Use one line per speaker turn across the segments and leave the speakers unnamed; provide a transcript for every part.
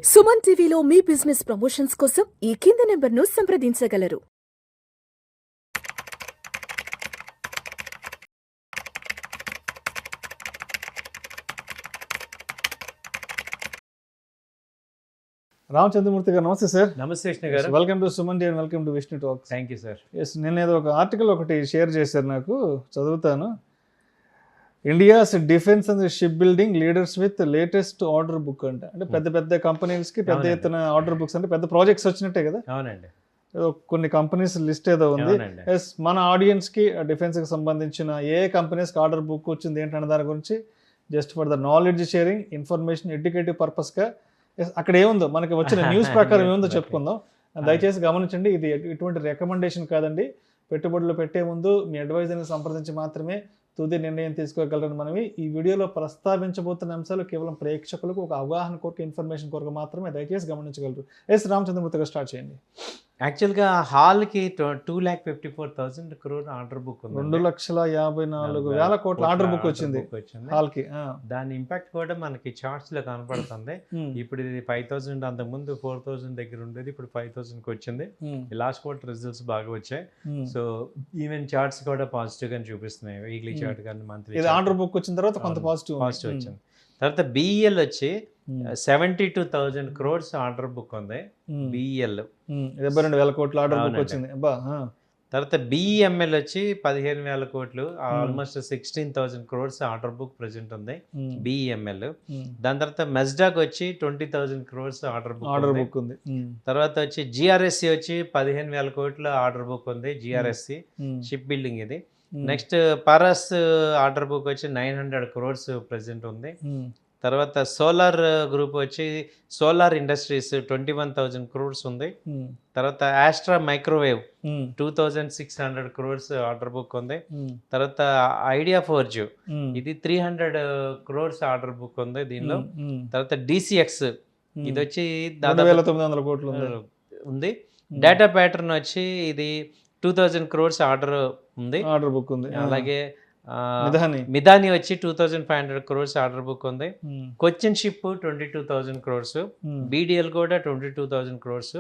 సుమన్ టీవీలో మీ business promotions కోసం ఈ కింది నెంబర్ను సంప్రదించగలరు.
రామచంద్రమూర్తి గారు నమస్తే సార్.
నమస్తే Vishnu garu.
Welcome to Suman T and welcome to Vishnu talks.
Thank you sir.
Yes, నేను ఏదో ఒక ఆర్టికల్ ఒకటి షేర్ చేశారు, నాకు చదువుతాను. India's defence and ship building leaders with latest order book అంటే పెద్ద పెద్ద కంపెనీస్కి పెద్ద ఎత్తున ఆర్డర్ బుక్స్ అంటే పెద్ద ప్రాజెక్ట్స్ వచ్చినట్టే కదా.
అవునండి.
ఏదో కొన్ని కంపెనీస్ లిస్ట్ ఏదో ఉంది. ఎస్, మన ఆడియన్స్కి డిఫెన్స్కి సంబంధించిన ఏ కంపెనీస్కి ఆర్డర్ బుక్ వచ్చింది ఏంటనే దాని గురించి just for the knowledge sharing, information, educative పర్పస్గా అక్కడ ఏముందో మనకి వచ్చిన న్యూస్ ప్రకారం ఏముందో చెప్పుకుందాం. దయచేసి గమనించండి, ఇది ఎటువంటి రికమెండేషన్ కాదండి. పెట్టుబడులు పెట్టే ముందు మీ అడ్వైజర్ని సంప్రదించి మాత్రమే తుది నిర్ణయం తీసుకోగలరని మనవి. ఈ వీడియోలో ప్రస్తావించబోతున్న అంశాలు కేవలం ప్రేక్షకులకు ఒక అవగాహన కొరకు, ఇన్ఫర్మేషన్ కొరకు మాత్రమే, దయచేసి గమనించగలరు. ఎస్, రామచంద్రమూర్తిగా స్టార్ట్ చేయండి.
యాక్చువల్గా హాల్కి 2,54,000 crore ఆర్డర్ బుక్ ఉంది.
2,54,000 కోట్ల ఆర్డర్ బుక్ వచ్చింది హాల్కి.
దాని ఇంపాక్ట్ కూడా మనకి చార్ట్స్ లో కనపడుతుంది. ఇప్పుడు ఇది 5,000, అంతకుముందు 4,000 దగ్గర ఉండేది, ఇప్పుడు 5,000కి వచ్చింది. లాస్ట్ క్వార్టర్ రిజల్ట్స్ బాగా వచ్చాయి. సో ఈవెన్ చార్ట్స్ కూడా పాజిటివ్ గానే చూపిస్తున్నాయి. వీక్లీ చార్ట్ కానీ మంత్లీ
ఆర్డర్ బుక్ వచ్చిన తర్వాత కొంత పాజిటివ్
వచ్చింది. తర్వాత బిఈఎల్ వచ్చి 72,000 crores ఆర్డర్ బుక్ ఉంది. బిఈఎల్
72,000 కోట్ల ఆర్డర్ బుక్ వచ్చింది.
తర్వాత బిఈఎంఎల్ వచ్చి 15,000 కోట్లు, almost 16,000 crores order book present ఉంది బిఈఎంఎల్. దాని తర్వాత మెస్డాక్ వచ్చి 20,000 crores ఆర్డర్ బుక్ ఉంది. తర్వాత వచ్చి జిఆర్ఎస్సి వచ్చి 15,000 కోట్ల ఆర్డర్ బుక్ ఉంది. జిఆర్ఎస్సి షిప్ బిల్డింగ్ ఇది. నెక్స్ట్ పరస్ ఆర్డర్ బుక్ వచ్చి 900 crores ప్రెసెంట్ ఉంది. తర్వాత సోలార్ గ్రూప్ వచ్చి సోలార్ ఇండస్ట్రీస్ 21,000 crores ఉంది. తర్వాత ఆస్ట్రా మైక్రోవేవ్ 2,600 crores ఆర్డర్ బుక్ ఉంది. తర్వాత ఐడియా ఫోర్జ్ ఇది 300 crores ఆర్డర్ బుక్ ఉంది దీనిలో. తర్వాత డిసిఎక్స్ ఇది వచ్చి దాదాపు
900 కోట్లు
ఉంది. డేటా ప్యాటర్న్ వచ్చి ఇది 2,000 crores ఆర్డర్ ఉంది,
ఆర్డర్ బుక్ ఉంది.
అలాగే మిదాని వచ్చి 2,500 crores ఆర్డర్ బుక్ ఉంది. కొచ్చిన్ షిప్ 22,000 crores, బీడిఎల్ కూడా 22,000 crores.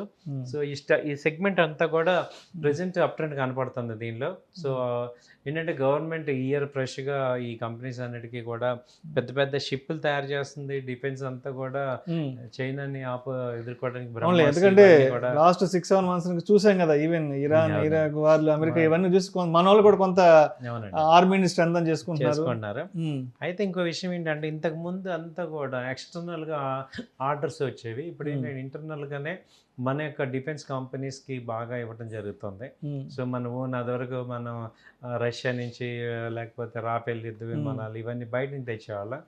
సో ఈ సెగ్మెంట్ అంతా కూడా ప్రెసెంట్ అప్ ట్రెండ్ కనపడుతుంది దీనిలో. సో ఏంటంటే గవర్నమెంట్ ఇయర్ ఫ్రెష్గా ఈ కంపెనీస్ అన్నిటికీ కూడా పెద్ద పెద్ద షిప్లు తయారు చేస్తుంది. డిఫెన్స్ అంతా కూడా చైనాని ఎదుర్కోవడానికి,
ఎందుకంటే లాస్ట్ 6-7 months నుంచి చూసాం కదా, ఈవెన్ ఇరాన్, ఇరాక్ వాళ్ళు, అమెరికా ఇవన్నీ చూసి మన వాళ్ళు కూడా కొంత ఆర్మీని స్ట్రెంథన్ చేసుకుంటున్నారు.
అయితే ఇంకో విషయం ఏంటంటే ఇంతకు ముందు అంతా కూడా ఎక్స్టర్నల్ గా ఆర్డర్స్ వచ్చేవి. ఇప్పుడు ఏంటంటే ఇంటర్నల్ గానే మన యొక్క డిఫెన్స్ కంపెనీస్కి బాగా ఇవ్వడం జరుగుతుంది. సో మన ఓన్ అదివరకు మనం రష్యా నుంచి లేకపోతే రాఫెల్ యుద్ధ విమానాలు ఇవన్నీ బయట నుంచి తెచ్చేవాళ్ళం.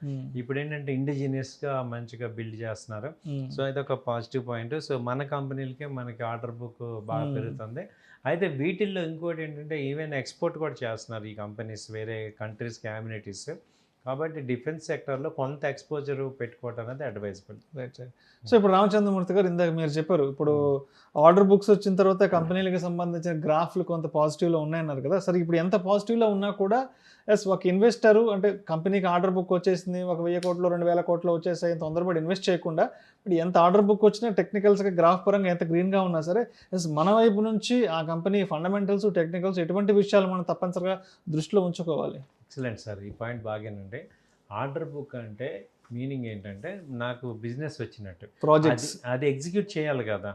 ఇప్పుడు ఏంటంటే ఇండిజినియస్గా మంచిగా బిల్డ్ చేస్తున్నారు. సో ఇది ఒక పాజిటివ్ పాయింట్. సో మన కంపెనీలకే మనకి ఆర్డర్ బుక్ బాగా పెరుగుతుంది. అయితే వీటిల్లో ఇంకోటి ఏంటంటే ఈవెన్ ఎక్స్పోర్ట్ కూడా చేస్తున్నారు ఈ కంపెనీస్ వేరే కంట్రీస్కి, కమ్యూనిటీస్. కాబట్టి డిఫెన్స్ సెక్టర్లో కొంత ఎక్స్పోజర్ పెట్టుకోవడం అనేది అడ్వైజబుల్.
రైట్. సో ఇప్పుడు రామచంద్రమూర్తి గారు, ఇందాక మీరు చెప్పారు, ఇప్పుడు ఆర్డర్ బుక్స్ వచ్చిన తర్వాత కంపెనీలకు సంబంధించిన గ్రాఫ్లు కొంత పాజిటివ్లో ఉన్నాయన్నారు కదా. సరే, ఇప్పుడు ఎంత పాజిటివ్లో ఉన్నా కూడా ఎస్, ఒక ఇన్వెస్టరు అంటే కంపెనీకి ఆర్డర్ బుక్ వచ్చేసింది, ఒక 1,000 కోట్లు 2,000 కోట్లు వచ్చేసాయి, తొందరపడి ఇన్వెస్ట్ చేయకుండా, ఇప్పుడు ఎంత ఆర్డర్ బుక్ వచ్చినా టెక్నికల్స్గా గ్రాఫ్ పరంగా ఎంత గ్రీన్గా ఉన్నా సరే, ఎస్ మన వైపు నుంచి ఆ కంపెనీ ఫండమెంటల్స్, టెక్నికల్స్, ఎటువంటి విషయాలు మనం తప్పనిసరిగా దృష్టిలో ఉంచుకోవాలి.
ఎక్సలెంట్ సార్, ఈ పాయింట్ బాగానండి. ఆర్డర్ బుక్ అంటే మీనింగ్ ఏంటంటే నాకు బిజినెస్ వచ్చినట్టు,
ప్రాజెక్ట్స్
అది ఎగ్జిక్యూట్ చేయాలి కదా,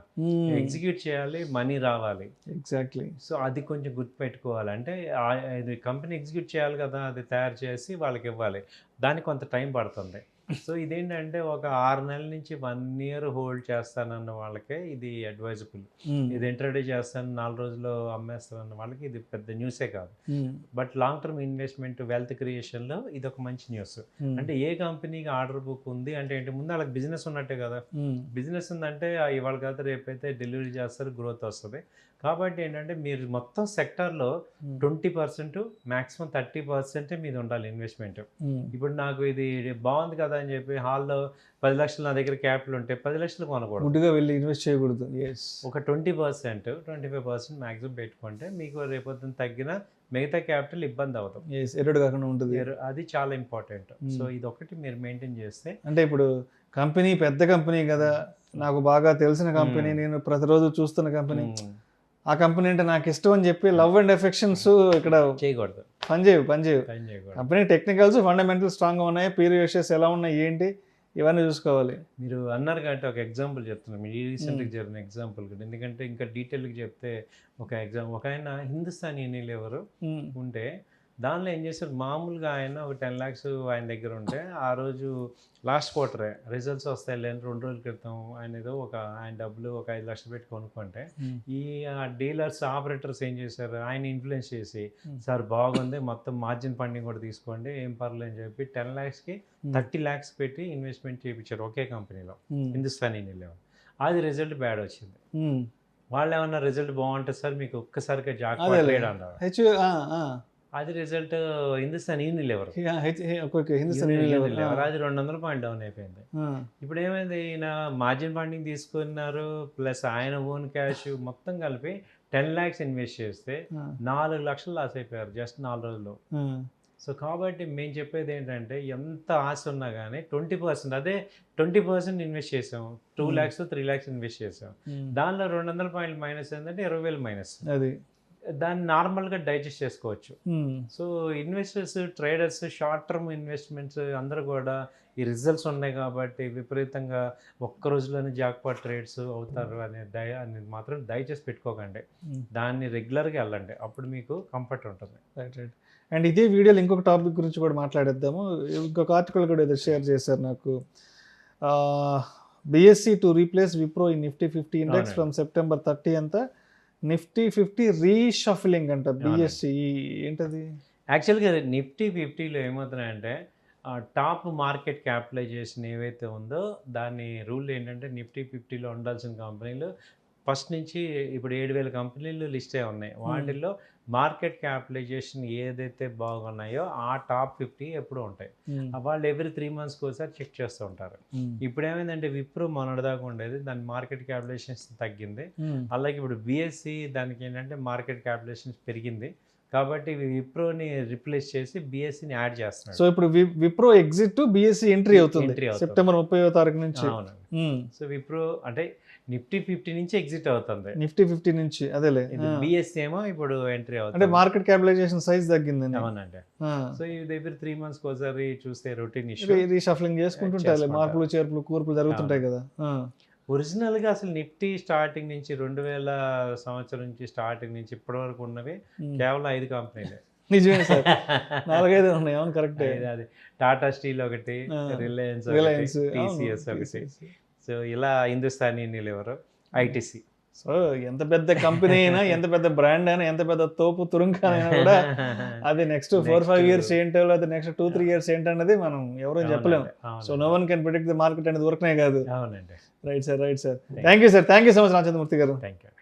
ఎగ్జిక్యూట్ చేయాలి, మనీ రావాలి.
ఎగ్జాక్ట్లీ.
సో అది కొంచెం గుర్తుపెట్టుకోవాలి. అంటే ఇది కంపెనీ ఎగ్జిక్యూట్ చేయాలి కదా, అది తయారు చేసి వాళ్ళకి ఇవ్వాలి, దానికి కొంత టైం పడుతుంది. సో ఇదేంటంటే ఒక 6 నెలల నుంచి 1 year హోల్డ్ చేస్తానన్న వాళ్ళకే ఇది అడ్వైజబుల్. ఇది ఇంట్రడ్యూస్ చేస్తాను 4 రోజుల్లో అమ్మేస్తానన్న వాళ్ళకి ఇది పెద్ద న్యూసే కాదు. But long term investment, wealth క్రియేషన్లో ఇది ఒక మంచి న్యూస్. అంటే ఏ కంపెనీకి ఆర్డర్ బుక్ ఉంది అంటే ఏంటి, ముందు వాళ్ళకి బిజినెస్ ఉన్నట్టే కదా. బిజినెస్ ఉందంటే ఇవాళ కాదు రేపైతే డెలివరీ చేస్తారు, గ్రోత్ వస్తుంది. కాబట్టి ఏంటంటే మీరు మొత్తం సెక్టార్లో 20%, మ్యాక్సిమం 30% మీద ఉండాలి ఇన్వెస్ట్మెంట్. ఇప్పుడు నాకు ఇది బాగుంది కదా అని చెప్పి హాల్లో 10 లక్షలు నా దగ్గర క్యాపిటల్ ఉంటే 10 లక్షలు కొనకూడదు,
గుడ్డుగా వెళ్ళి ఇన్వెస్ట్ చేయకూడదు.
ఒక 20%, 25% మ్యాక్సిమం పెట్టుకుంటే మీకు రేపొద్దున తగ్గిన మిగతా క్యాపిటల్ ఇబ్బంది అవుతాం,
ఎరుడు కాకుండా ఉంటుంది.
అది చాలా ఇంపార్టెంట్. సో ఇది ఒకటి మీరు మెయింటైన్ చేస్తే,
అంటే ఇప్పుడు కంపెనీ పెద్ద కంపెనీ కదా, నాకు బాగా తెలిసిన కంపెనీ, నేను ప్రతిరోజు చూస్తున్న కంపెనీ, ఆ కంపెనీ అంటే నాకు ఇష్టం అని చెప్పి లవ్ అండ్ ఎఫెక్షన్స్ ఇక్కడ
చేయకూడదు,
పనిచేయవు.
పని చేయకూడదు.
కంపెనీ టెక్నికల్స్ ఫండమెంటల్ స్ట్రాంగ్గా ఉన్నాయి, పీర్ రేషియోస్ ఎలా ఉన్నాయి ఏంటి ఇవన్నీ చూసుకోవాలి.
మీరు అన్నారు కాబట్టి ఒక ఎగ్జాంపుల్ చెప్తున్నాను, మీ రీసెంట్గా జరిగిన ఎగ్జాంపుల్ కూడా, ఎందుకంటే ఇంకా డీటెయిల్గా చెప్తే ఒక ఆయన హిందుస్థాన్ యూనిలివర్ ఉంటే దానిలో ఏం చేశారు, మామూలుగా ఆయన ఒక 10 lakhs ఆయన దగ్గర ఉంటే ఆ రోజు లాస్ట్ క్వార్టరే రిజల్ట్స్ వస్తాయి లేని 2 రోజుల క్రితం ఆయన ఏదో ఆయన డబ్బులు ఒక 5 లక్షలు పెట్టి కొనుక్కుంటే ఈ డీలర్స్ ఆపరేటర్స్ ఏం చేశారు, ఆయన ఇన్ఫ్లుయెన్స్ చేసి సార్ బాగుంది మొత్తం మార్జిన్ ఫండింగ్ కూడా తీసుకోండి ఏం పర్లేదు అని చెప్పి 10 lakhsకి 30 lakhs పెట్టి ఇన్వెస్ట్మెంట్ చేయించారు ఒకే కంపెనీలో, హిందుస్థాన్ యూనిలివర్. అది రిజల్ట్ బ్యాడ్ వచ్చింది. వాళ్ళు ఏమన్నా రిజల్ట్ బాగుంటుంది సార్ మీకు ఒక్కసారిగా జాక్పాట్ ట్రేడ్ అన్నారు, అది రిజల్ట్ హిందుస్థాన్ యూనిలివర్ అది 200 పాయింట్ డౌన్ అయిపోయింది. ఇప్పుడు ఏమైంది, ఈయన మార్జిన్ ఫండింగ్ తీసుకున్నారు ప్లస్ ఆయన ఓన్ క్యాష్ మొత్తం కలిపి 10 lakhs ఇన్వెస్ట్ చేస్తే 4 లక్షలు లాస్ అయిపోయారు జస్ట్ 4 రోజుల్లో. సో కాబట్టి మేము చెప్పేది ఏంటంటే ఎంత ఆశ ఉన్నా కానీ 20%, అదే 20% ఇన్వెస్ట్ చేసాం, 2 lakhs 3 lakhs ఇన్వెస్ట్ చేసాం, దానిలో 200 పాయింట్లు మైనస్ ఏంటంటే 20,000 మైనస్. అది దాన్ని నార్మల్గా డైజెస్ట్ చేసుకోవచ్చు. So investors, traders, short term investments అందరూ కూడా ఈ రిజల్ట్స్ ఉన్నాయి కాబట్టి విపరీతంగా ఒక్క రోజులోనే జాక్పాట్ ట్రేడ్స్ అవుతారు అనేది మాత్రం దయచేసి పెట్టుకోకండి, దాన్ని రెగ్యులర్గా వెళ్ళండి, అప్పుడు మీకు కంఫర్ట్ ఉంటుంది.
Right right. అండ్ ఇదే వీడియోలో ఇంకొక టాపిక్ గురించి కూడా మాట్లాడేద్దాము. ఇంకొక ఆర్టికల్ కూడా ఏదో షేర్ చేశారు నాకు, BSE to replace Wipro in Nifty 50 index from September 30 అంతా నిఫ్టీ 50 రీషఫలింగ్ అంట. BSE ఏంటది?
యాక్చువల్గా నిఫ్టీ 50లో ఏమవుతున్నాయంటే టాప్ మార్కెట్ క్యాపిటలైజేషన్ ఏవైతే ఉందో దాని రూల్ ఏంటంటే నిఫ్టీ 50లో ఉండాల్సిన కంపెనీలు ఫస్ట్ నుంచి ఇప్పుడు 7,000 కంపెనీలు లిస్ట్ అయి ఉన్నాయి, వాటిల్లో మార్కెట్ క్యాపిటలైజేషన్ ఏదైతే బాగున్నాయో ఆ టాప్ 50 ఎప్పుడు ఉంటాయి. వాళ్ళు ఎవ్రీ 3 monthsకి ఒకసారి చెక్ చేస్తూ ఉంటారు. ఇప్పుడు ఏమైందంటే విప్రో మొన్నటిదాకా ఉండేది, దాని మార్కెట్ క్యాపిటలైజేషన్స్ తగ్గింది, అలాగే ఇప్పుడు BSE దానికి ఏంటంటే మార్కెట్ క్యాపిటలైజేషన్స్ పెరిగింది కాబట్టి విప్రోని రిప్లేస్ చేసి BSEని యాడ్ చేస్తున్నారు.
సో ఇప్పుడు విప్రో ఎగ్జిట్ BSE ఎంట్రీ అవుతుంది September 30 నుంచి.
సో విప్రో అంటే నిఫ్టీ 50 నుంచి ఎగ్జిట్ అవుతుంది,
నిఫ్టీ 50 నుంచి. అదేలే,
BSE ఏమో ఇప్పుడు ఎంట్రీ అవుతుంది,
అంటే మార్కెట్ క్యాపిటలైజేషన్ సైజ్ తగ్గింది.
అవునండి. సో ఇది ఎవరి 3 monthsకి ఒకసారి చూస్తే రొటీన్ ఇష్యూ
రీషఫలింగ్ చేసుకుంటుంటాయి, మార్పులు చేర్పులు కూర్పులు జరుగుతుంటాయి కదా.
ఒరిజినల్గా అసలు నిఫ్టీ స్టార్టింగ్ నుంచి 2000 సంవత్సరం నుంచి స్టార్టింగ్ నుంచి ఇప్పటి వరకు ఉన్నవి కేవలం 5 కంపెనీలే.
నిజమే సార్, 4-5 ఉన్నాయి. అవును, కరెక్ట్.
అది టాటా స్టీల్ ఒకటి, రిలయన్స్, TCS ఒకటి, సో ఇలా హిందుస్థాన్ యూనిలివర్, ITC.
సో ఎంత పెద్ద కంపెనీ అయినా, ఎంత పెద్ద బ్రాండ్ అయినా, ఎంత పెద్ద తోపు తురుంకానైనా కూడా అది నెక్స్ట్ 4-5 years ఏంటో, లేదా నెక్స్ట్ 2-3 years ఏంటన్నది మనం ఎవరూ చెప్పలేము. So no one can predict the market అనేది ఊరకనే కాదు.
అవునండి.
Right sir, right sir. Thank you sir, thank you so much Ramachandramurthy garu.
Thank you.